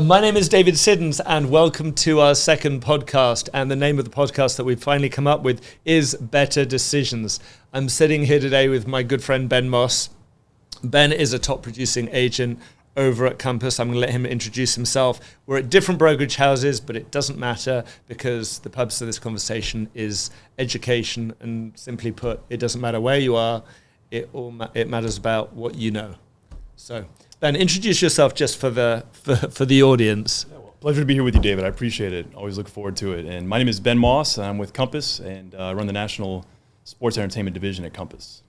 My name is David Siddons, and welcome to our second podcast. And the name of the podcast that we've finally come up with is Better Decisions. I'm sitting here today with my good friend Ben Moss. Ben is a top producing agent over at Compass. I'm going to let him introduce himself. We're at different brokerage houses, but it doesn't matter because the purpose of this conversation is education. And simply put, it doesn't matter where you are. It matters about what you know. So, Ben, introduce yourself just for the audience. Yeah, well, pleasure to be here with you, David. I appreciate it. Always look forward to it. And my name is Ben Moss. I'm with Compass, and I run the National Sports Entertainment Division at Compass.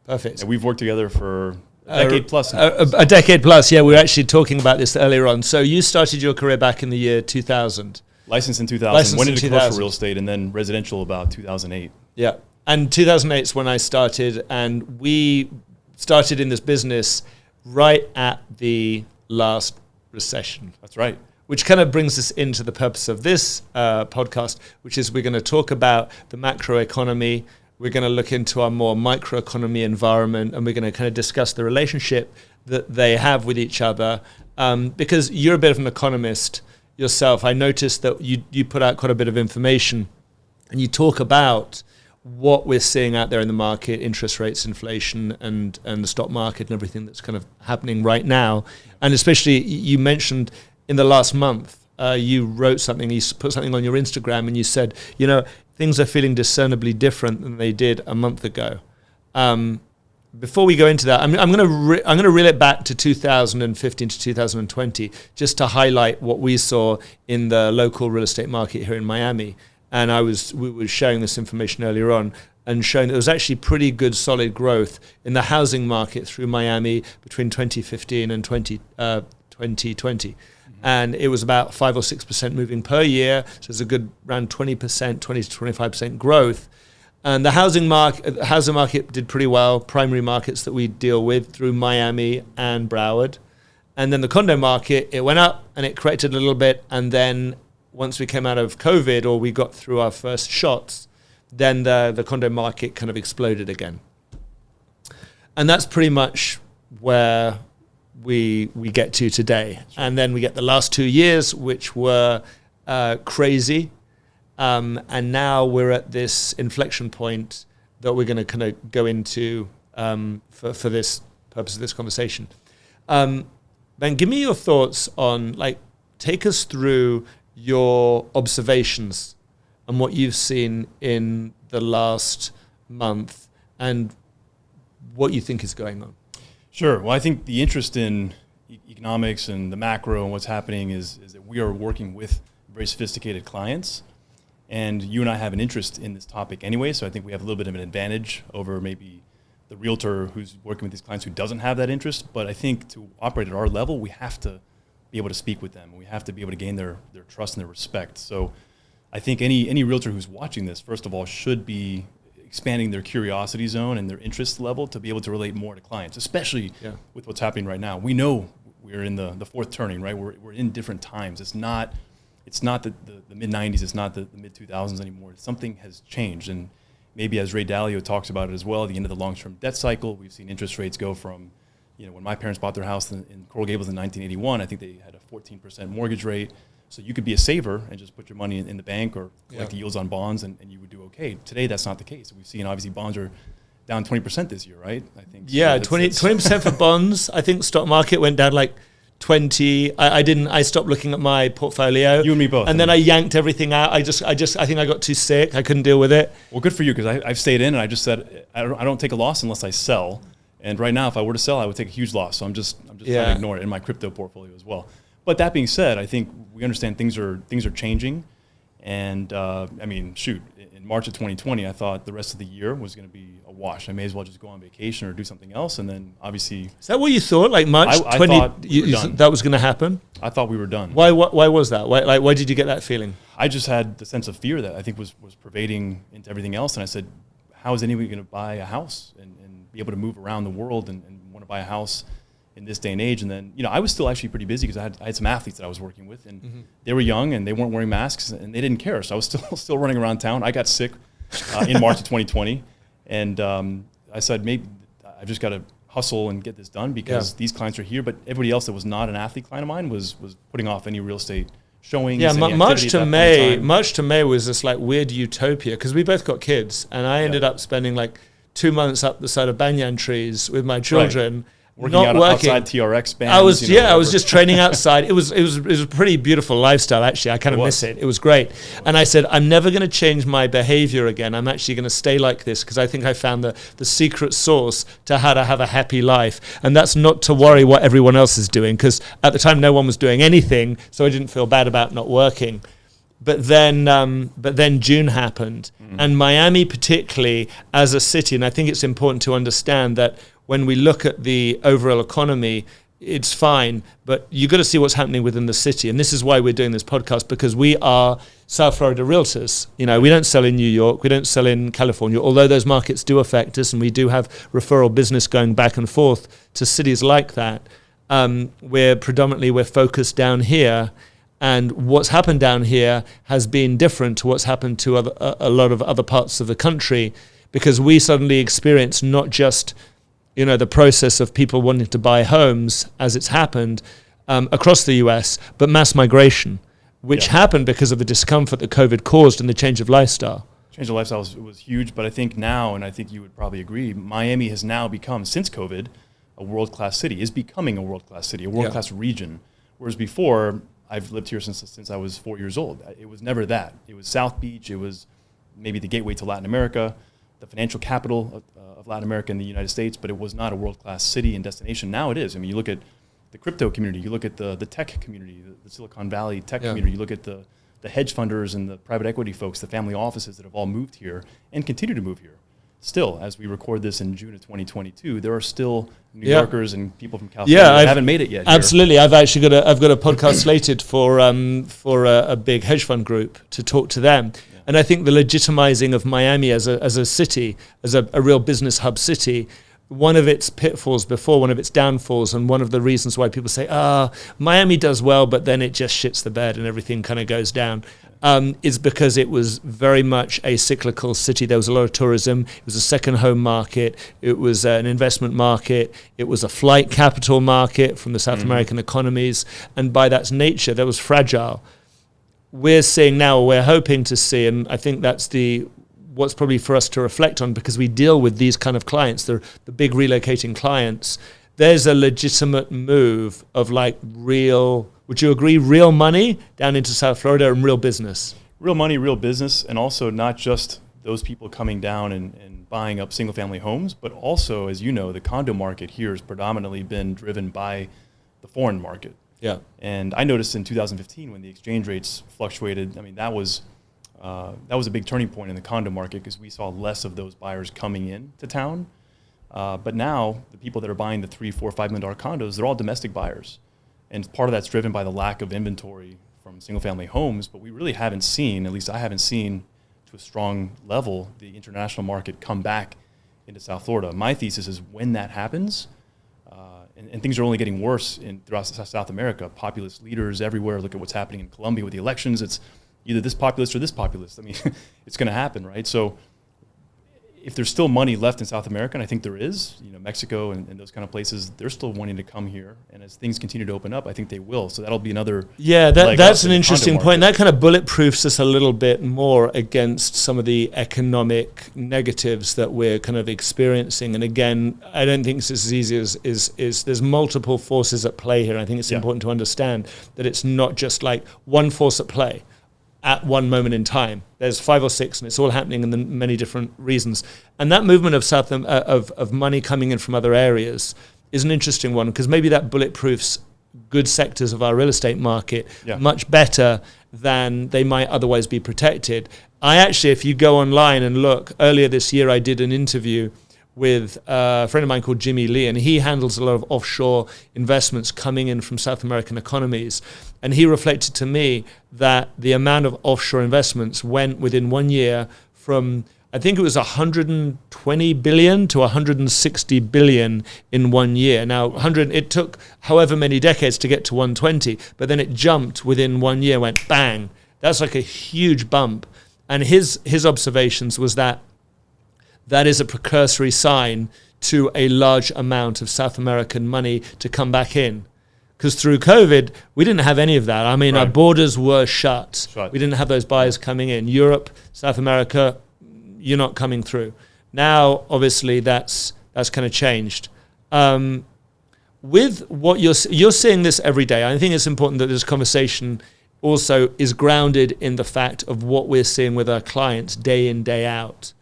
Perfect. And we've worked together for a decade plus. A decade plus, yeah. We were actually talking about this earlier on. So you started your career back in the year 2000. Licensed in 2000. Went into commercial real estate and then residential about 2008. Yeah. And 2008 is when I started, and we started in this business right at the last recession. That's right. Which kind of brings us into the purpose of this podcast, which is we're going to talk about the macroeconomy. We're going to look into our more microeconomy environment, and we're going to kind of discuss the relationship that they have with each other. Because you're a bit of an economist yourself. I noticed that you put out quite a bit of information, and you talk about what we're seeing out there in the market, interest rates, inflation, and the stock market and everything that's kind of happening right now. And especially you mentioned in the last month, you wrote something, you put something on your Instagram and you said, you know, things are feeling discernibly different than they did a month ago. Before we go into that, I'm going to reel it back to 2015 to 2020 just to highlight what we saw in the local real estate market here in Miami. And we were sharing this information earlier on and showing that there was actually pretty good solid growth in the housing market through Miami between 2015 and 2020. Mm-hmm. And it was about 5 or 6% moving per year. So it's a good around 20%, 20 to 25% growth. And the housing market did pretty well, primary markets that we deal with through Miami and Broward. And then the condo market, it went up and it corrected a little bit, and then once we came out of COVID or we got through our first shots, then the condo market kind of exploded again. And that's pretty much where we get to today. And then we get the last 2 years, which were crazy. And now we're at this inflection point that we're going to kind of go into for this purpose of this conversation. Ben, give me your thoughts on, take us through your observations and what you've seen in the last month and what you think is going on. Sure. Well, I think the interest in economics and the macro and what's happening is that we are working with very sophisticated clients, and you and I have an interest in this topic anyway, so I think we have a little bit of an advantage over maybe the realtor who's working with these clients who doesn't have that interest. But I think to operate at our level, we have to be able to speak with them. We have to be able to gain their trust and their respect. So I think any realtor who's watching this, first of all, should be expanding their curiosity zone and their interest level to be able to relate more to clients, especially with what's happening right now. We know we're in the fourth turning, right? We're in different times. It's not the mid-90s, it's not the mid-2000s anymore. Something has changed. And maybe as Ray Dalio talks about it as well, the end of the long-term debt cycle, we've seen interest rates go from, when my parents bought their house in Coral Gables in 1981, I think they had a 14% mortgage rate. So you could be a saver and just put your money in the bank or collect the yields on bonds and you would do okay. Today, that's not the case. We've seen, obviously, bonds are down 20% this year, right? I think. Yeah, so 20% for bonds. I think stock market went down like 20. I stopped looking at my portfolio. You and me both. And then I yanked everything out. I think I got too sick. I couldn't deal with it. Well, good for you, because I've stayed in and I just said, I don't take a loss unless I sell. And right now, if I were to sell, I would take a huge loss. So I'm just trying to ignore it in my crypto portfolio as well. But that being said, I think we understand things are changing. And in March of 2020, I thought the rest of the year was going to be a wash. I may as well just go on vacation or do something else. And then obviously, is that what you thought? Like March 20, you thought that was going to happen? I thought we were done. Why was that? Why did you get that feeling? I just had the sense of fear that I think was pervading into everything else. And I said, how is anybody going to buy a house and be able to move around the world and want to buy a house in this day and age? And then, I was still actually pretty busy because I had some athletes that I was working with, and they were young and they weren't wearing masks and they didn't care. So I was still running around town. I got sick in March of 2020. And I said, maybe I've just got to hustle and get this done because these clients are here. But everybody else that was not an athlete client of mine was putting off any real estate showings. Yeah, March to May was this like weird utopia because we both got kids, and I ended up spending like 2 months up the side of banyan trees with my children. Right. Working outside TRX bands. I was just training outside. It was a pretty beautiful lifestyle, actually. I kind of miss it. It was great. And I said, I'm never going to change my behavior again. I'm actually going to stay like this because I think I found the secret sauce to how to have a happy life. And that's not to worry what everyone else is doing, because at the time no one was doing anything, so I didn't feel bad about not working. But then June happened, and Miami particularly as a city, and I think it's important to understand that when we look at the overall economy, it's fine, but you've got to see what's happening within the city. And this is why we're doing this podcast, because we are South Florida realtors. You know, we don't sell in New York, we don't sell in California, although those markets do affect us, and we do have referral business going back and forth to cities like that. We're focused down here. And what's happened down here has been different to what's happened to a lot of other parts of the country, because we suddenly experienced not just, the process of people wanting to buy homes as it's happened across the US, but mass migration, which happened because of the discomfort that COVID caused and the change of lifestyle. Change of lifestyle was huge, but I think now, and I think you would probably agree, Miami has now become, since COVID, a world-class city, is becoming a world-class city, a world-class region. Whereas before, I've lived here since I was 4 years old. It was never that. It was South Beach. It was maybe the gateway to Latin America, the financial capital of Latin America and the United States, but it was not a world-class city and destination. Now it is. I mean, you look at the crypto community, you look at the tech community, the Silicon Valley tech community, you look at the hedge funders and the private equity folks, the family offices that have all moved here and continue to move here. Still, as we record this in June of 2022, there are still New Yorkers and people from California that haven't made it yet. Absolutely, I've actually got a podcast slated for a big hedge fund group to talk to them. Yeah. And I think the legitimizing of Miami as a city, as a real business hub city, one of its pitfalls before, one of its downfalls, and one of the reasons why people say, Miami does well, but then it just shits the bed and everything kind of goes down. Is because it was very much a cyclical city. There was a lot of tourism. It was a second home market. It was an investment market. It was a flight capital market from the South American economies. And by that nature, that was fragile. We're seeing now, we're hoping to see, and I think that's what's probably for us to reflect on, because we deal with these kind of clients, the big relocating clients. There's a legitimate move of like real, would you agree, real money down into South Florida and real business? Real money, real business, and also not just those people coming down and buying up single-family homes, but also, as you know, the condo market here has predominantly been driven by the foreign market. Yeah. And I noticed in 2015 when the exchange rates fluctuated, I mean, that was a big turning point in the condo market because we saw less of those buyers coming in to town. But now the people that are buying the $3, $4, $5 million condos, they're all domestic buyers. And part of that's driven by the lack of inventory from single-family homes, but we really haven't seen, at least I haven't seen to a strong level, the international market come back into South Florida. My thesis is when that happens, and things are only getting worse throughout South America, populist leaders everywhere, look at what's happening in Colombia with the elections, it's either this populist or this populist. I mean, it's going to happen, right? So if there's still money left in South America, and I think there is, Mexico and those kind of places, they're still wanting to come here. And as things continue to open up, I think they will. So that'll be another. Yeah, that's an interesting point. That kind of bulletproofs us a little bit more against some of the economic negatives that we're kind of experiencing. And again, I don't think it's as easy as there's multiple forces at play here. I think it's important to understand that it's not just like one force at play at one moment in time. There's 5 or 6, and it's all happening in the many different reasons. And that movement of money coming in from other areas is an interesting one, because maybe that bulletproofs good sectors of our real estate market much better than they might otherwise be protected. I actually, if you go online and look, earlier this year I did an interview with a friend of mine called Jimmy Lee, and he handles a lot of offshore investments coming in from South American economies. And he reflected to me that the amount of offshore investments went within 1 year from, I think it was 120 billion to 160 billion in 1 year. Now, it took however many decades to get to 120, but then it jumped within 1 year, went bang. That's like a huge bump. And his observations was that that is a precursory sign to a large amount of South American money to come back in. Because through COVID, we didn't have any of that. I mean, our borders were shut. We didn't have those buyers coming in. Europe, South America, you're not coming through. Now, obviously, that's kind of changed. With what you're seeing this every day. I think it's important that this conversation also is grounded in the fact of what we're seeing with our clients day in, day out.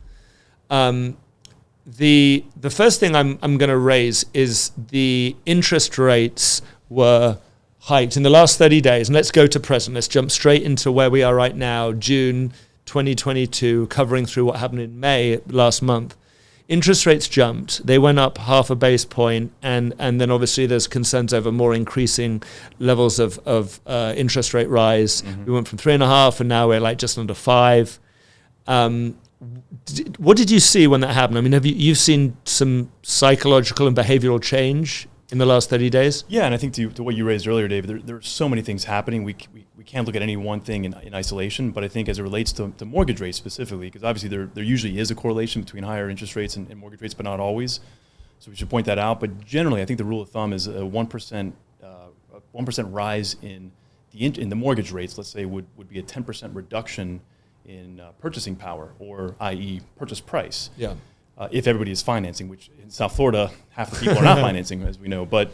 The first thing I'm going to raise is the interest rates were hiked in the last 30 days. And let's go to present. Let's jump straight into where we are right now, June 2022, covering through what happened in May last month. Interest rates jumped. They went up half a base point, and then obviously there's concerns over more increasing levels of interest rate rise. Mm-hmm. We went from 3.5, and now we're like just under 5. What did you see when that happened? I mean, you've seen some psychological and behavioral change in the last 30 days? Yeah, and I think to what you raised earlier, David, there are so many things happening. We can't look at any one thing in isolation, but I think as it relates to mortgage rates specifically, because obviously there usually is a correlation between higher interest rates and mortgage rates, but not always. So we should point that out. But generally, I think the rule of thumb is a 1% rise in the mortgage rates, let's say, would be a 10% reduction in purchasing power, or i.e. purchase price. Yeah. If everybody is financing, which in South Florida, half the people are not financing, as we know. But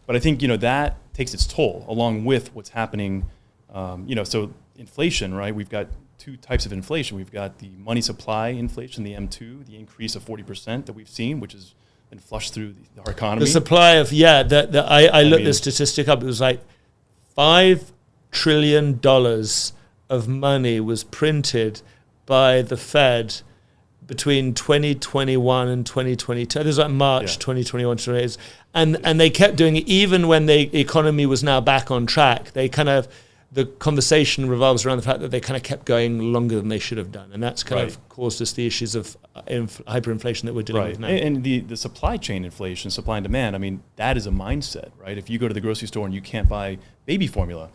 I think, that takes its toll, along with what's happening. So inflation, right? We've got two types of inflation. We've got the money supply inflation, the M2, the increase of 40% that we've seen, which has been flushed through our economy. The supply of, I looked the statistic up. It was like $5 trillion of money was printed by the Fed between 2021 and 2022. This was like March 2021, and they kept doing it even when the economy was now back on track. The conversation revolves around the fact that they kind of kept going longer than they should have done, and that's kind of caused us the issues of hyperinflation that we're dealing with now. And the supply chain inflation, supply and demand, I mean, that is a mindset, right? If you go to the grocery store and you can't buy baby formula,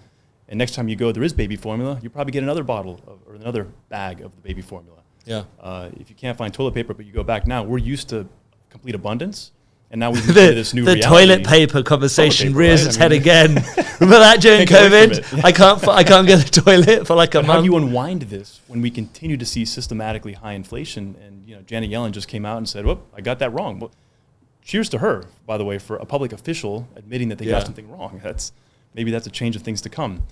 and next time you go there is baby formula, you probably get another bottle or another bag of the baby formula. Yeah. If you can't find toilet paper, but you go back now, we're used to complete abundance, and now we've moved to this new reality. The toilet paper conversation rears its head again. Remember that during COVID? I can't get the toilet for like a month. How do you unwind this when we continue to see systematically high inflation? And Janet Yellen just came out and said, "Whoop, I got that wrong." Well, cheers to her, by the way, for a public official admitting that they got something wrong. Maybe that's a change of things to come.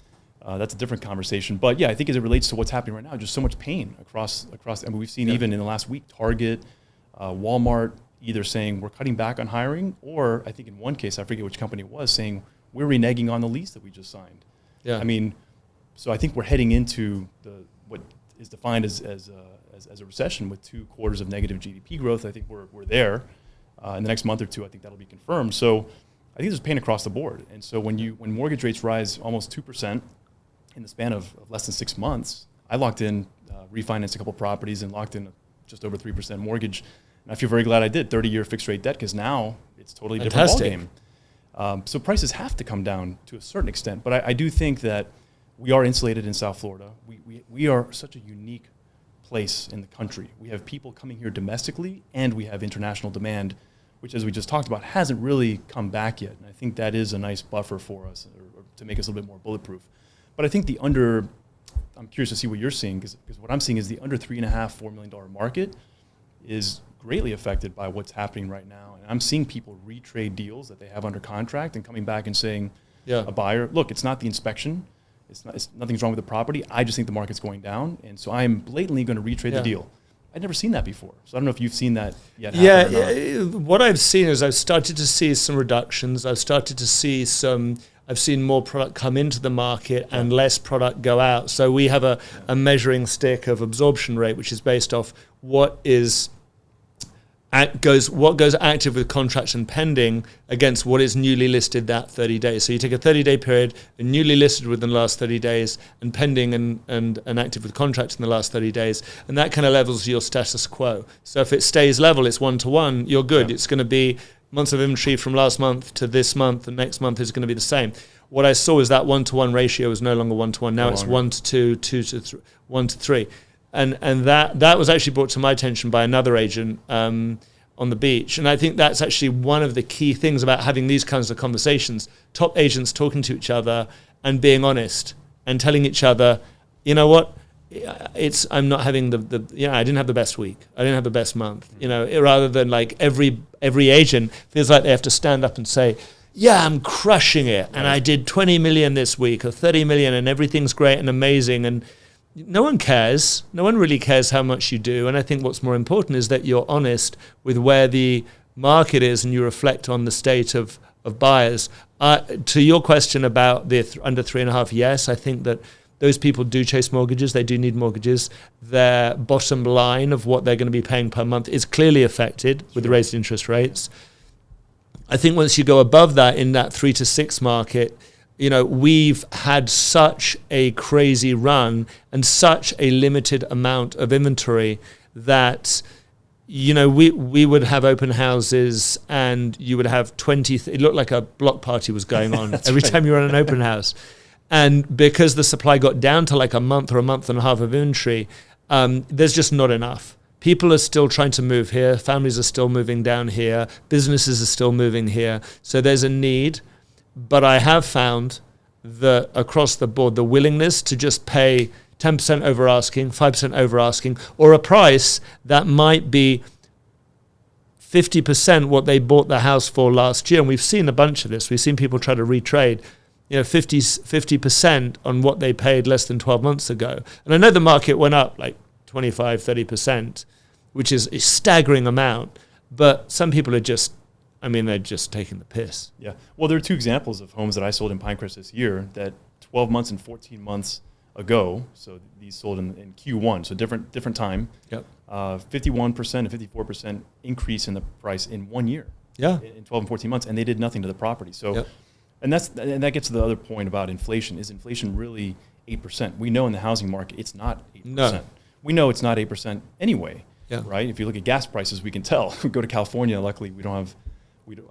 That's a different conversation. But yeah, I think as it relates to what's happening right now, just so much pain across. I mean, we've seen even in the last week, Target, Walmart, either saying we're cutting back on hiring, or I think in one case, I forget which company it was, saying we're reneging on the lease that we just signed. Yeah. I mean, so I think we're heading into what is defined as a recession with 2 quarters of negative GDP growth. I think we're there. In the next month or two, I think that'll be confirmed. So I think there's pain across the board. And so when mortgage rates rise almost 2%, in the span of less than 6 months, I locked in, refinanced a couple properties and locked in just over 3% mortgage. And I feel very glad I did, 30-year fixed rate debt, because now it's totally different ballgame. So prices have to come down to a certain extent. But I do think that we are insulated in South Florida. We are such a unique place in the country. We have people coming here domestically, and we have international demand, which, as we just talked about, hasn't really come back yet. And I think that is a nice buffer for us, or to make us a little bit more bulletproof. But I think I'm curious to see what you're seeing, because what I'm seeing is the under $3.5–4 million market is greatly affected by what's happening right now. And I'm seeing people retrade deals that they have under contract and coming back and saying, a buyer, look, it's not the inspection, nothing's wrong with the property. I just think the market's going down, and so I am blatantly going to retrade the deal. I'd never seen that before, so I don't know if you've seen that yet. What I've seen is I've started to see some reductions. I've seen more product come into the market and less product go out. So we have a measuring stick of absorption rate, which is based off what goes active with contracts and pending against what is newly listed that 30 days. So you take a 30-day period, and newly listed within the last 30 days, and pending and active with contracts in the last 30 days, and that kind of levels your status quo. So if it stays level, it's 1-to-1, you're good. It's going to be months of inventory from last month to this month, and next month is going to be the same. What I saw is that 1-to-1 ratio is no longer 1-to-1. Now it's 1-to-2, 2-to-3, 1-to-3. And that was actually brought to my attention by another agent on the beach. And I think that's actually one of the key things about having these kinds of conversations, top agents talking to each other and being honest and telling each other, you know what, I'm not having I didn't have the best week. I didn't have the best month, rather than like every agent feels like they have to stand up and say, yeah, I'm crushing it. And I did 20 million this week or 30 million and everything's great and amazing. And no one cares. No one really cares how much you do. And I think what's more important is that you're honest with where the market is and you reflect on the state of buyers. To your question about the under 3.5, yes, I think that those people do chase mortgages. They do need mortgages. Their bottom line of what they're going to be paying per month is clearly affected with the raised interest rates. I think once you go above that in that 3 to 6 market, we've had such a crazy run and such a limited amount of inventory that, we would have open houses and you would have 20, it looked like a block party was going on every time you were at an open house. And because the supply got down to like a month or a month and a half of inventory, there's just not enough. People are still trying to move here. Families are still moving down here. Businesses are still moving here. So there's a need. But I have found that across the board, the willingness to just pay 10% over asking, 5% over asking, or a price that might be 50% what they bought the house for last year. And we've seen a bunch of this. We've seen people try to retrade 50% on what they paid less than 12 months ago. And I know the market went up like 25, 30%, which is a staggering amount. But some people are just, they're just taking the piss. Yeah. Well, there are 2 examples of homes that I sold in Pinecrest this year that 12 months and 14 months ago, so these sold in Q1, so different time. Yep. 51% and 54% increase in the price in 1 year. Yeah. In 12 and 14 months, and they did nothing to the property. So. Yep. And that gets to the other point about inflation. Is inflation really 8%? We know in the housing market it's not 8%. No. We know it's not 8% anyway, yeah. Right? If you look at gas prices, we can tell. We go to California, luckily I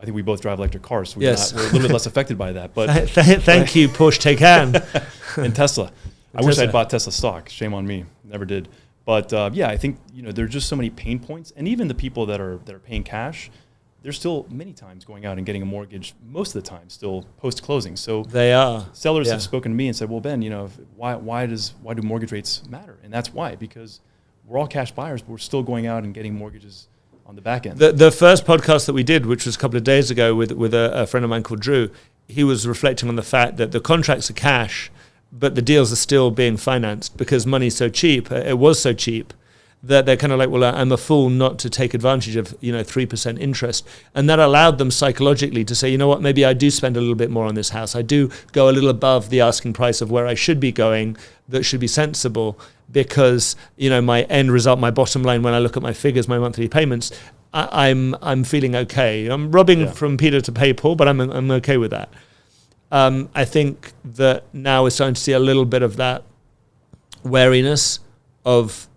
think we both drive electric cars, so we're a little bit less affected by that. But thank you, Porsche Taycan. And Tesla. I wish I'd bought Tesla stock. Shame on me. Never did. But I think there are just so many pain points. And even the people that are paying cash, they're still many times going out and getting a mortgage, most of the time, still post-closing. So they are. Sellers have spoken to me and said, well, Ben, why do mortgage rates matter? And that's why, because we're all cash buyers, but we're still going out and getting mortgages on the back end. The first podcast that we did, which was a couple of days ago with a friend of mine called Drew, he was reflecting on the fact that the contracts are cash, but the deals are still being financed because money's so cheap. It was so cheap that they're kind of like, well, I'm a fool not to take advantage of 3% interest. And that allowed them psychologically to say, you know what, maybe I do spend a little bit more on this house. I do go a little above the asking price of where I should be going. That should be sensible because, my end result, my bottom line, when I look at my figures, my monthly payments, I'm feeling okay. I'm robbing from Peter to pay Paul, but I'm okay with that. I think that now we're starting to see a little bit of that wariness of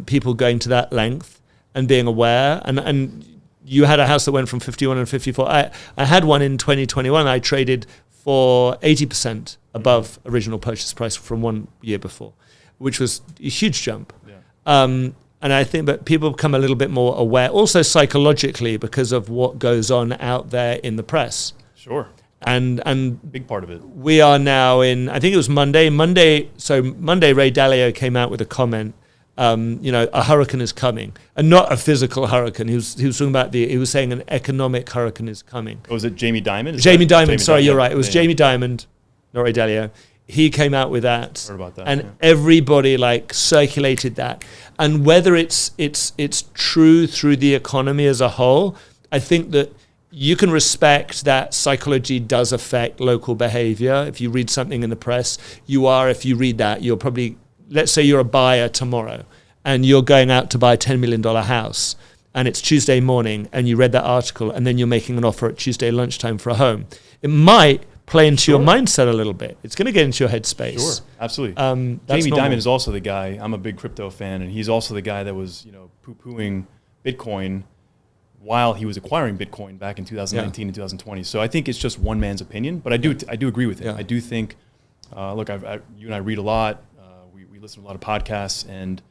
people going to that length and being aware. And you had a house that went from 51 and 54. I had one in 2021. I traded for 80% above original purchase price from 1 year before, which was a huge jump. Yeah. And I think that people become a little bit more aware, also psychologically, because of what goes on out there in the press. Sure. And big part of it. We are now in, I think it was Monday, Ray Dalio came out with a comment, a hurricane is coming, and not a physical hurricane. He was talking about he was saying an economic hurricane is coming. Oh, was it Jamie Dimon? Jamie Dimon, sorry, you're right. It was Jamie Dimon, not Ray Dalio. He came out with that. Heard about that. And everybody circulated that. And whether it's true through the economy as a whole, I think that you can respect that psychology does affect local behavior. If you read something in the press, if you read that, you're probably, let's say you're a buyer tomorrow and you're going out to buy a $10 million house and it's Tuesday morning and you read that article and then you're making an offer at Tuesday lunchtime for a home. It might play into your mindset a little bit. It's going to get into your headspace. Sure, absolutely. Jamie Dimon is also the guy, I'm a big crypto fan, and he's also the guy that was, poo-pooing Bitcoin while he was acquiring Bitcoin back in 2019 and 2020. So I think it's just one man's opinion, but I do agree with him. Yeah. I do think, look, you and I read a lot. We listen to a lot of podcasts, and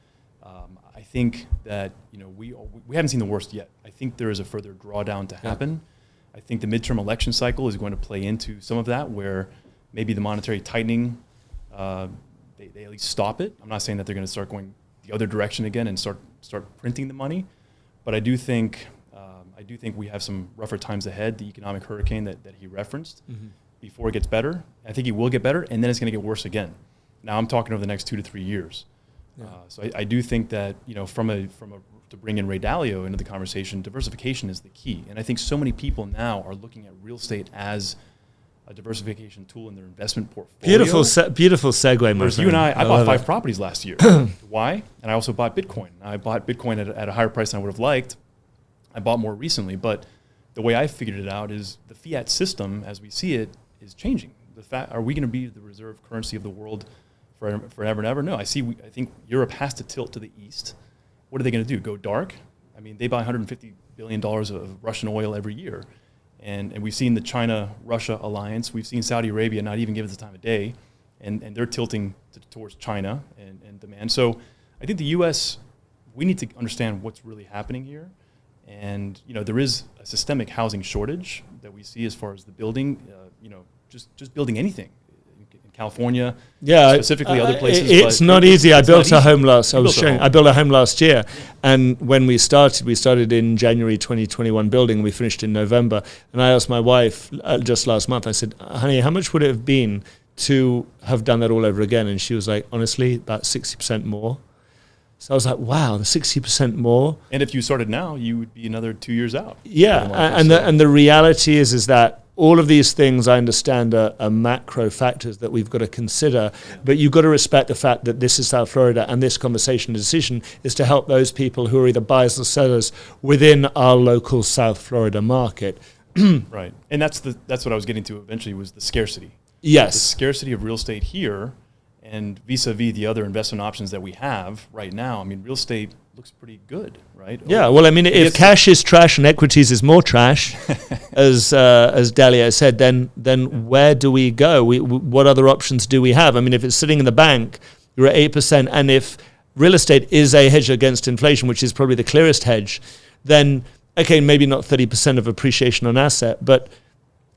I think that we haven't seen the worst yet. I think there is a further drawdown to happen. I think the midterm election cycle is going to play into some of that, where maybe the monetary tightening, they at least stop it. I'm not saying that they're going to start going the other direction again and start printing the money, but I do think we have some rougher times ahead. The economic hurricane that he referenced, before it gets better. I think it will get better, and then it's going to get worse again. Now I'm talking over the next 2 to 3 years. Yeah. So I do think that to bring in Ray Dalio into the conversation, diversification is the key. And I think so many people now are looking at real estate as a diversification tool in their investment portfolio. Beautiful segue, Whereas you and I bought 5 properties last year. Why? And I also bought Bitcoin. I bought Bitcoin at a higher price than I would have liked. I bought more recently, but the way I figured it out is the fiat system, as we see it, is changing. Are we going to be the reserve currency of the world forever and ever? No. I think Europe has to tilt to the east. What are they going to do? Go dark? I mean, they buy $150 billion of Russian oil every year. And we've seen the China-Russia alliance. We've seen Saudi Arabia not even give it the time of day. And they're tilting towards China and demand. So I think the U.S., we need to understand what's really happening here. And, there is a systemic housing shortage that we see as far as the building, just building anything. California, specifically other places. It's not easy. I built a home last. I built a home last year, and when we started in January 2021 building. We finished in November, and I asked my wife just last month. I said, "Honey, how much would it have been to have done that all over again?" And she was like, "Honestly, about 60% more." So I was like, "Wow, the 60% more." And if you started now, you would be another 2 years out. Yeah, and the reality is that all of these things, I understand, are macro factors that we've got to consider, but you've got to respect the fact that this is South Florida, and this conversation decision is to help those people who are either buyers or sellers within our local South Florida market. Right, and that's what I was getting to eventually, was the scarcity. Yes. The scarcity of real estate here, and vis-a-vis the other investment options that we have right now. I mean, real estate looks pretty good, right? Yeah, well, I mean, if cash is trash and equities is more trash, as Dalio said, then where do we go? What other options do we have? I mean, if it's sitting in the bank, you're at 8%, and if real estate is a hedge against inflation, which is probably the clearest hedge, then, okay, maybe not 30% of appreciation on asset, but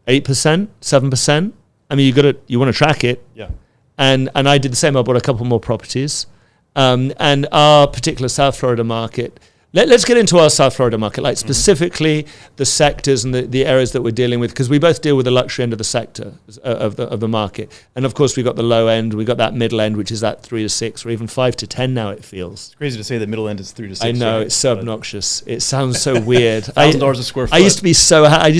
8%, 7%. I mean, you want to track it. Yeah. And I did the same. I bought a couple more properties. And our particular South Florida market, let's get into our South Florida market, like specifically the sectors and the areas that we're dealing with, because we both deal with the luxury end of the sector of the market. And of course, we've got the low end, we've got that middle end, which is that 3 to 6, or even 5 to 10 now, it feels. It's crazy to say the middle end is 3 to 6. I know, right? It's so obnoxious. It sounds so weird. $1,000 a square foot. I used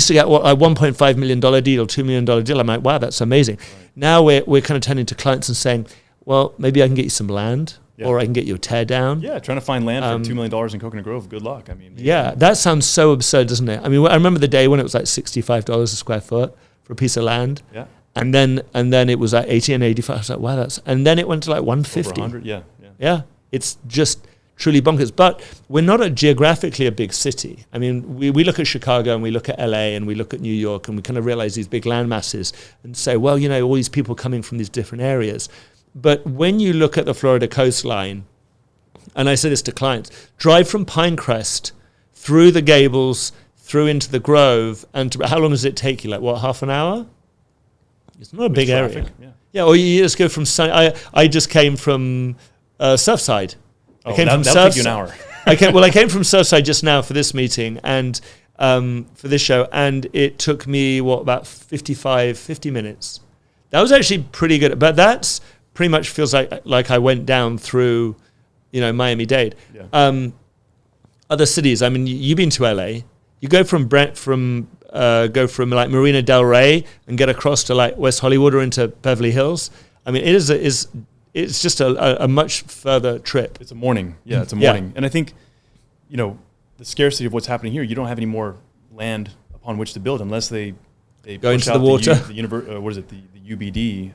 to get a $1.5 million deal, $2 million deal. I'm like, wow, that's amazing. Right. Now we're kind of turning to clients and saying, well, maybe I can get you some land. Yeah. Or I can get you a tear down. Yeah, trying to find land for $2 million in Coconut Grove. Good luck. I mean, yeah, that sounds so absurd, doesn't it? I mean, I remember the day when it was like $65 a square foot for a piece of land. Yeah. And then it was like 80 and 85. I was like, wow, and then it went to like 150. Over 100, yeah. Yeah, it's just truly bonkers. But we're not geographically a big city. I mean, we look at Chicago and we look at LA and we look at New York and we kind of realize these big land masses and say, well, all these people coming from these different areas. But when you look at the Florida coastline, and I say this to clients, drive from Pinecrest through the Gables, through into the Grove, and how long does it take you? Like, what, half an hour? It's not a big area. Yeah, or you just go from I just came from Surfside. That'll take you an hour. I came from Surfside just now for this meeting and for this show, and it took me, about 50 minutes. That was actually pretty good, but that's pretty much feels like I went down through, Miami-Dade. Yeah. Other cities. I mean, you've been to LA. You go from like Marina Del Rey and get across to like West Hollywood or into Beverly Hills. I mean, it's just a much further trip. It's a morning. Yeah, it's a morning. Yeah. And I think, the scarcity of what's happening here, you don't have any more land upon which to build unless they go into the water. What is it? The UBD.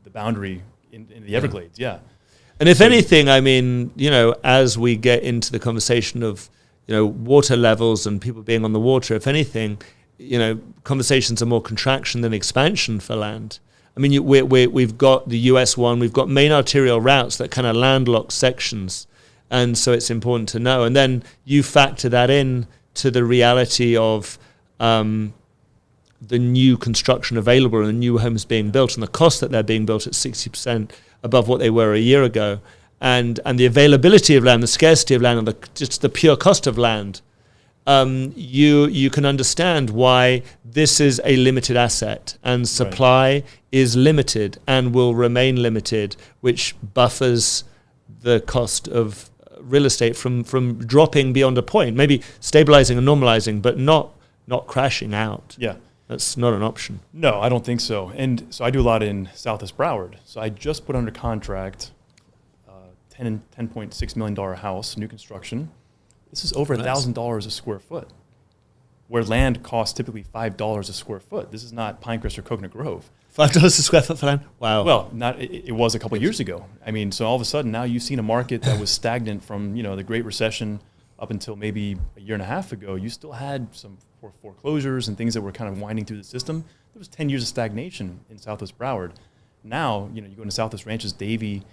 The boundary in the Everglades, yeah. And if anything, I mean, as we get into the conversation of, water levels and people being on the water, if anything, conversations are more contraction than expansion for land. I mean, we've got the US one, we've got main arterial routes that kind of landlocked sections. And so it's important to know. And then you factor that in to the reality of the new construction available and the new homes being built and the cost that they're being built at 60% above what they were a year ago. And the availability of land, the scarcity of land, and just the pure cost of land. You can understand why this is a limited asset and supply is limited and will remain limited, which buffers the cost of real estate from dropping beyond a point, maybe stabilizing and normalizing, but not crashing out. Yeah. That's not an option. No, I don't think so. And so I do a lot in Southwest Broward. So I just put under contract $10.6 million house, new construction. This is over $1,000 a square foot, where land costs typically $5 a square foot. This is not Pinecrest or Coconut Grove. $5 a square foot for land? Wow. Well, it was a couple of years ago. I mean, so all of a sudden now you've seen a market that was stagnant from the Great Recession up until maybe a year and a half ago. You still had some foreclosures and things that were kind of winding through the system. There was 10 years of stagnation in Southwest Broward. Now, you go into Southwest Ranches, Davie,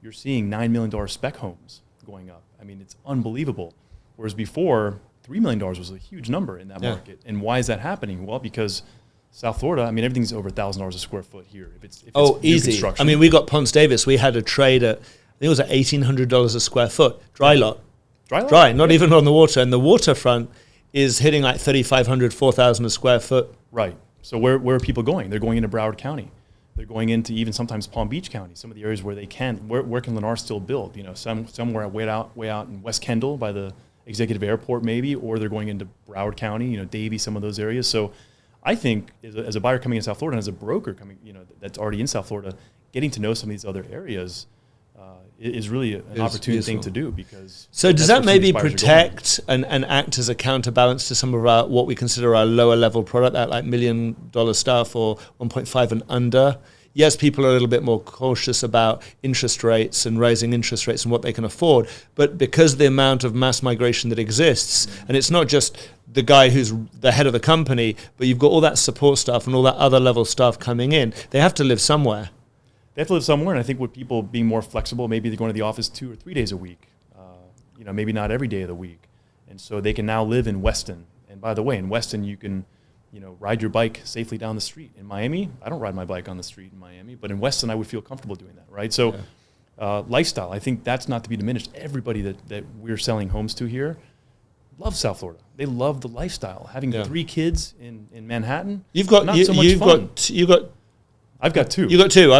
you're seeing $9 million spec homes going up. I mean, it's unbelievable. Whereas before, $3 million was a huge number in that market. And why is that happening? Well, because South Florida, I mean, everything's over $1,000 a square foot here. If it's easy. Construction. I mean, we got Ponce Davis. We had a trade at, I think it was at $1,800 a square foot, dry lot. Dry, not even on the water. And the waterfront is hitting like $3,500, $4,000 a square foot. Right. So where are people going? They're going into Broward County. They're going into even sometimes Palm Beach County, some of the areas where they can. Where can Lennar still build? Somewhere way out in West Kendall by the Executive Airport maybe, or they're going into Broward County, Davie, some of those areas. So I think as a buyer coming in South Florida and as a broker coming, that's already in South Florida, getting to know some of these other areas is really an opportune thing to do. Because so does that maybe protect and act as a counterbalance to some of what we consider our lower level product, that like $1 million stuff or 1.5 and under? Yes, people are a little bit more cautious about interest rates and raising interest rates and what they can afford. But because of the amount of mass migration that exists, and it's not just the guy who's the head of the company, but you've got all that support staff and all that other level staff coming in, they have to live somewhere. They have to live somewhere, and I think with people being more flexible, maybe they're going to the office 2 or 3 days a week, maybe not every day of the week. And so they can now live in Weston. And by the way, in Weston, you can ride your bike safely down the street. In Miami, I don't ride my bike on the street in Miami, but in Weston, I would feel comfortable doing that, right? So lifestyle, I think that's not to be diminished. Everybody that we're selling homes to here loves South Florida. They love the lifestyle. Having 3 kids in Manhattan, I've got 2. I've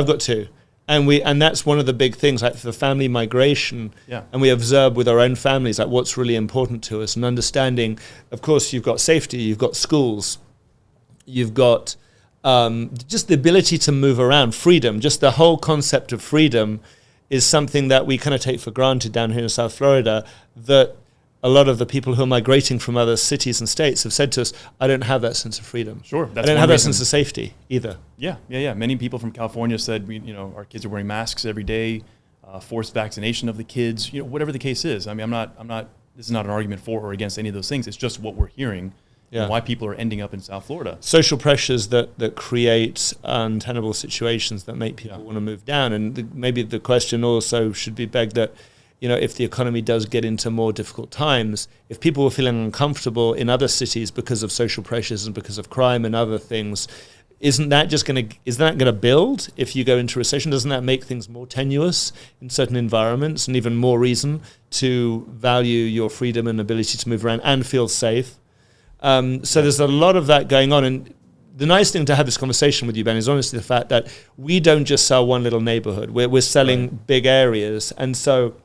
got 2. And that's one of the big things, like for family migration. Yeah. And we observe with our own families, like what's really important to us and understanding, of course, you've got safety, you've got schools, you've got just the ability to move around, freedom, just the whole concept of freedom is something that we kind of take for granted down here in South Florida, that a lot of the people who are migrating from other cities and states have said to us, I don't have that sense of freedom. Sure. I don't have that sense of safety either. Yeah. Many people from California said, our kids are wearing masks every day, forced vaccination of the kids, whatever the case is. I mean, this is not an argument for or against any of those things. It's just what we're hearing and why people are ending up in South Florida. Social pressures that create untenable situations that make people want to move down. And maybe the question also should be begged that, if the economy does get into more difficult times, if people were feeling uncomfortable in other cities because of social pressures and because of crime and other things, isn't that going to build if you go into recession? Doesn't that make things more tenuous in certain environments and even more reason to value your freedom and ability to move around and feel safe? So there's a lot of that going on. And the nice thing to have this conversation with you, Ben, is honestly the fact that we don't just sell one little neighborhood. We're selling big areas. And so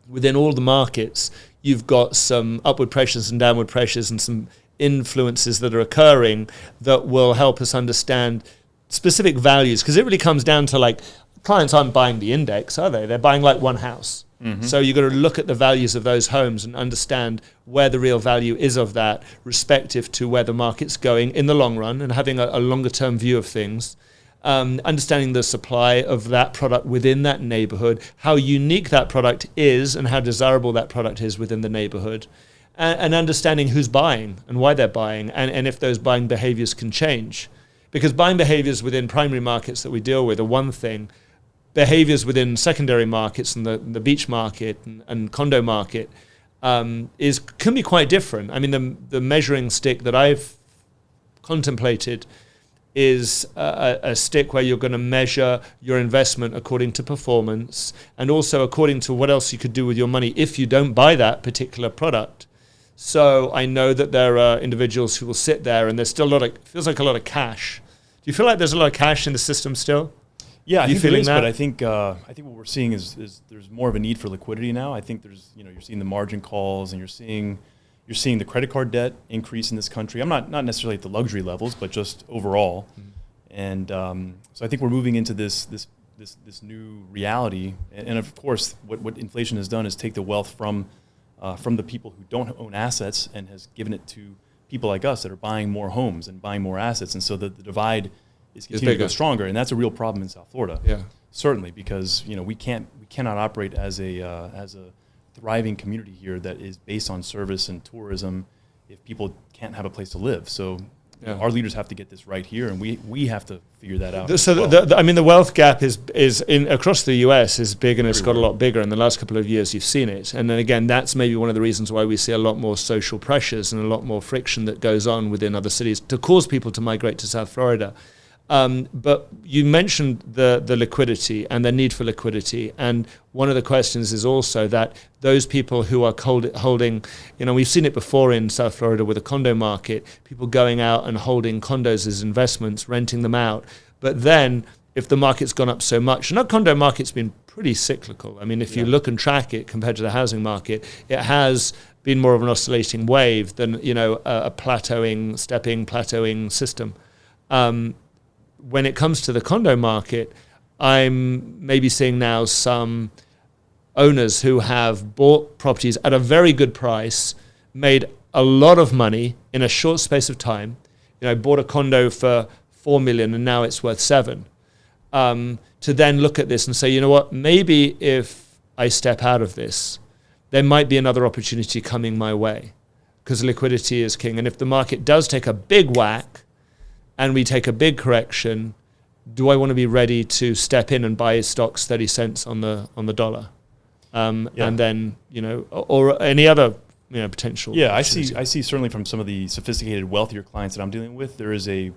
within all the markets, you've got some upward pressures and downward pressures and some influences that are occurring that will help us understand specific values. Because it really comes down to, like, clients aren't buying the index, are they? They're buying like one house. Mm-hmm. So you've got to look at the values of those homes and understand where the real value is of that, respective to where the market's going in the long run, and having a longer term view of things. Understanding the supply of that product within that neighborhood, how unique that product is and how desirable that product is within the neighborhood, and understanding who's buying and why they're buying, and if those buying behaviors can change. Because buying behaviors within primary markets that we deal with are one thing. Behaviors within secondary markets and the beach market and condo market can be quite different. I mean, the measuring stick that I've contemplated is a stick where you're going to measure your investment according to performance and also according to what else you could do with your money if you don't buy that particular product. So I know that there are individuals who will sit there and there's still feels like a lot of cash. Do you feel like there's a lot of cash in the system still? Yeah, I think there is, but I think what we're seeing is there's more of a need for liquidity now. I think there's, you're seeing the margin calls and you're seeing the credit card debt increase in this country. I'm not necessarily at the luxury levels, but just overall. Mm-hmm. And so I think we're moving into this new reality. And of course, what inflation has done is take the wealth from the people who don't own assets and has given it to people like us that are buying more homes and buying more assets. And so the divide is continuing to go stronger, and that's a real problem in South Florida. Yeah, certainly, because we cannot operate as a thriving community here that is based on service and tourism if people can't have a place to live. So our leaders have to get this right here, and we have to figure that out. So the wealth gap is across the US is big, and it's got a lot bigger. In the last couple of years, you've seen it, and then again, that's maybe one of the reasons why we see a lot more social pressures and a lot more friction that goes on within other cities to cause people to migrate to South Florida. But you mentioned the liquidity and the need for liquidity. And one of the questions is also that those people who are holding, we've seen it before in South Florida with the condo market, people going out and holding condos as investments, renting them out. But then if the market's gone up so much, and our condo market's been pretty cyclical. I mean, if you look and track it compared to the housing market, it has been more of an oscillating wave than, a plateauing system. When it comes to the condo market, I'm maybe seeing now some owners who have bought properties at a very good price, made a lot of money in a short space of time, bought a condo for $4 million and now it's worth $7 million, to then look at this and say, you know what, maybe if I step out of this, there might be another opportunity coming my way because liquidity is king. And if the market does take a big whack, and we take a big correction, do I want to be ready to step in and buy stocks 30 cents on the dollar? And then, or any other, potential. Yeah, I see certainly from some of the sophisticated, wealthier clients that I'm dealing with, there is a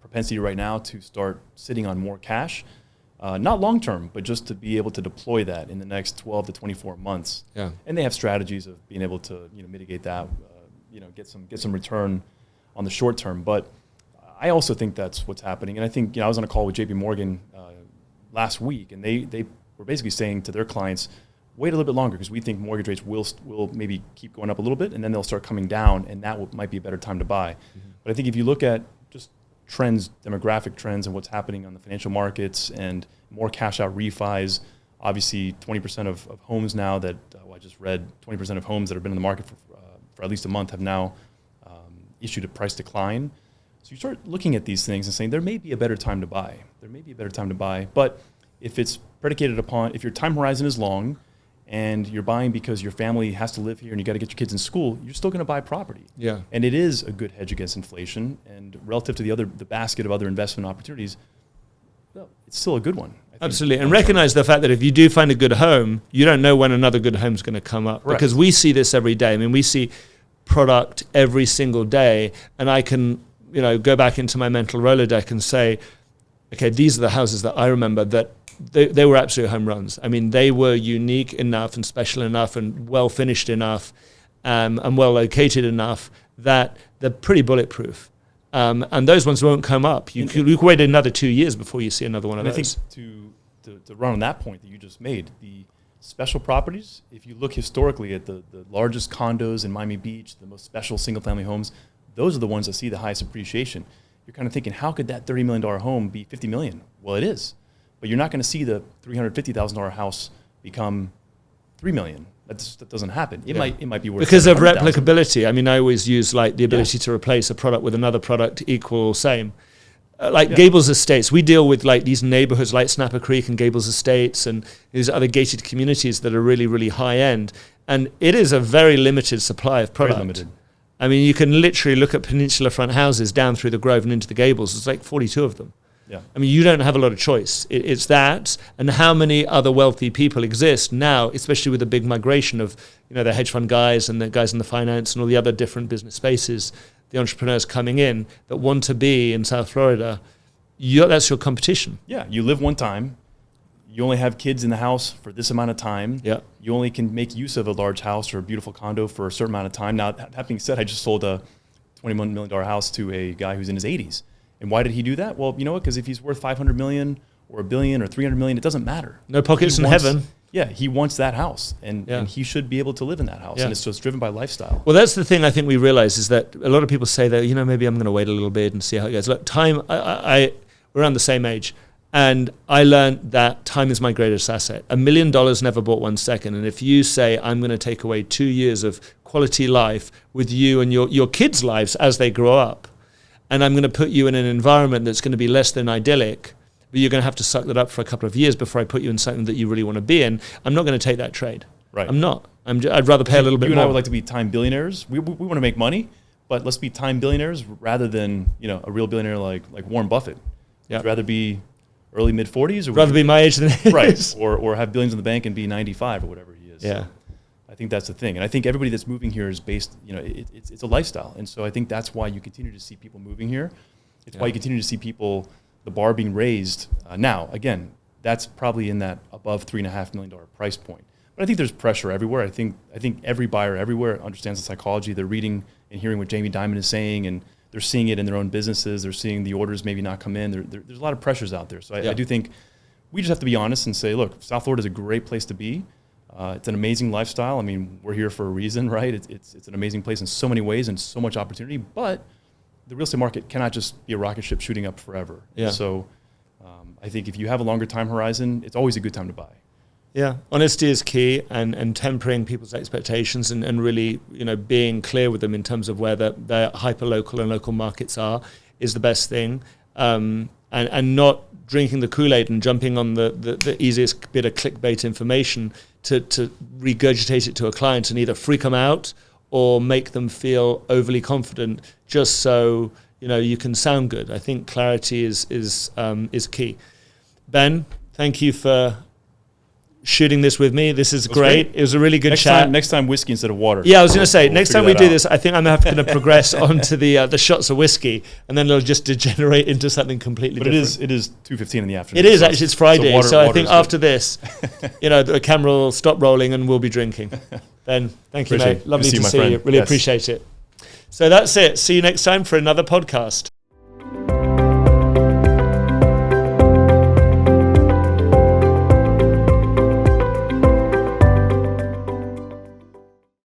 propensity right now to start sitting on more cash, not long term, but just to be able to deploy that in the next 12 to 24 months. Yeah. And they have strategies of being able to, mitigate that, get some return on the short term. But I also think that's what's happening. And I think, I was on a call with JP Morgan last week, and they were basically saying to their clients, wait a little bit longer because we think mortgage rates will maybe keep going up a little bit, and then they'll start coming down, and that might be a better time to buy. Mm-hmm. But I think if you look at just trends, demographic trends, and what's happening on the financial markets and more cash out refis, obviously 20% of homes now that, I just read, 20% of homes that have been in the market for at least a month have now issued a price decline. So you start looking at these things and saying there may be a better time to buy. But if it's predicated upon, if your time horizon is long and you're buying because your family has to live here and you got to get your kids in school, you're still going to buy property. Yeah. And it is a good hedge against inflation. And relative to the basket of other investment opportunities, well, it's still a good one. Absolutely. And recognize the fact that if you do find a good home, you don't know when another good home is going to come up. Correct. Because we see this every day. I mean, we see product every single day, and I can go back into my mental Rolodeck and say, okay, these are the houses that I remember that they were absolute home runs. I mean, they were unique enough and special enough and well finished enough and well located enough that they're pretty bulletproof. And those ones won't come up. You could wait another 2 years before you see another one of those. I think to run on that point that you just made, the special properties, if you look historically at the largest condos in Miami Beach, the most special single-family homes, those are the ones that see the highest appreciation. You're kind of thinking, how could that $30 million home be $50 million? Well, it is. But you're not going to see the $350,000 house become $3 million. That doesn't happen. It might be worth because of replicability. I mean, I always use the ability to replace a product with another product equal same. Gables Estates, we deal with these neighborhoods like Snapper Creek and Gables Estates and these other gated communities that are really, really high end. And it is a very limited supply of product. Very limited. I mean, you can literally look at peninsula front houses down through the Grove and into the Gables. There's like 42 of them. Yeah. I mean, you don't have a lot of choice. It's that, and how many other wealthy people exist now, especially with the big migration of, the hedge fund guys and the guys in the finance and all the other different business spaces, the entrepreneurs coming in that want to be in South Florida. That's your competition. Yeah, you live one time. You only have kids in the house for this amount of time. Yeah. You only can make use of a large house or a beautiful condo for a certain amount of time. Now, that being said, I just sold a $21 million house to a guy who's in his 80s. And why did he do that? Well, you know what? Because if he's worth $500 million or $1 billion or $300 million, it doesn't matter. No pockets in heaven. Yeah, he wants that house, and he should be able to live in that house. Yeah. And it's driven by lifestyle. Well, that's the thing I think we realize is that a lot of people say that, maybe I'm going to wait a little bit and see how it goes. Look, time, we're around the same age. And I learned that time is my greatest asset. $1 million never bought 1 second. And if you say, I'm going to take away 2 years of quality life with you and your kids' lives as they grow up, and I'm going to put you in an environment that's going to be less than idyllic, but you're going to have to suck that up for a couple of years before I put you in something that you really want to be in, I'm not going to take that trade. Right. I'm not. I'd rather pay a little bit more. You and I would like to be time billionaires. We want to make money, but let's be time billionaires rather than a real billionaire like Warren Buffett. Yeah. I'd rather be early mid 40s, or rather be my age than his. Right, or have billions in the bank and be 95 or whatever he is. Yeah. So I think that's the thing, and I think everybody that's moving here is based. It's a lifestyle, and so I think that's why you continue to see people moving here. It's why you continue to see people, the bar being raised. Now, again, that's probably in that above $3.5 million price point. But I think there's pressure everywhere. I think every buyer everywhere understands the psychology. They're reading and hearing what Jamie Dimon is saying, and they're seeing it in their own businesses. They're seeing the orders maybe not come in. There's a lot of pressures out there. So I do think we just have to be honest and say, look, South Florida is a great place to be. It's an amazing lifestyle. I mean, we're here for a reason, right? It's an amazing place in so many ways and so much opportunity. But the real estate market cannot just be a rocket ship shooting up forever. Yeah. So I think if you have a longer time horizon, it's always a good time to buy. Yeah, honesty is key, and tempering people's expectations and really, being clear with them in terms of where their hyper-local and local markets are is the best thing. And not drinking the Kool-Aid and jumping on the easiest bit of clickbait information to regurgitate it to a client and either freak them out or make them feel overly confident just so, you can sound good. I think clarity is key. Ben, thank you for shooting this with me. This is great. It was a really good chat. Next time whiskey instead of water. Yeah, I was going to say, next time we do this, I think I'm going to progress onto the shots of whiskey, and then it'll just degenerate into something completely different. But it is 2:15 in the afternoon. It is actually. It's Friday, so I think after good. This, the camera will stop rolling and we'll be drinking. Ben, thank you, mate. Lovely to see you. Really appreciate it. So that's it. See you next time for another podcast.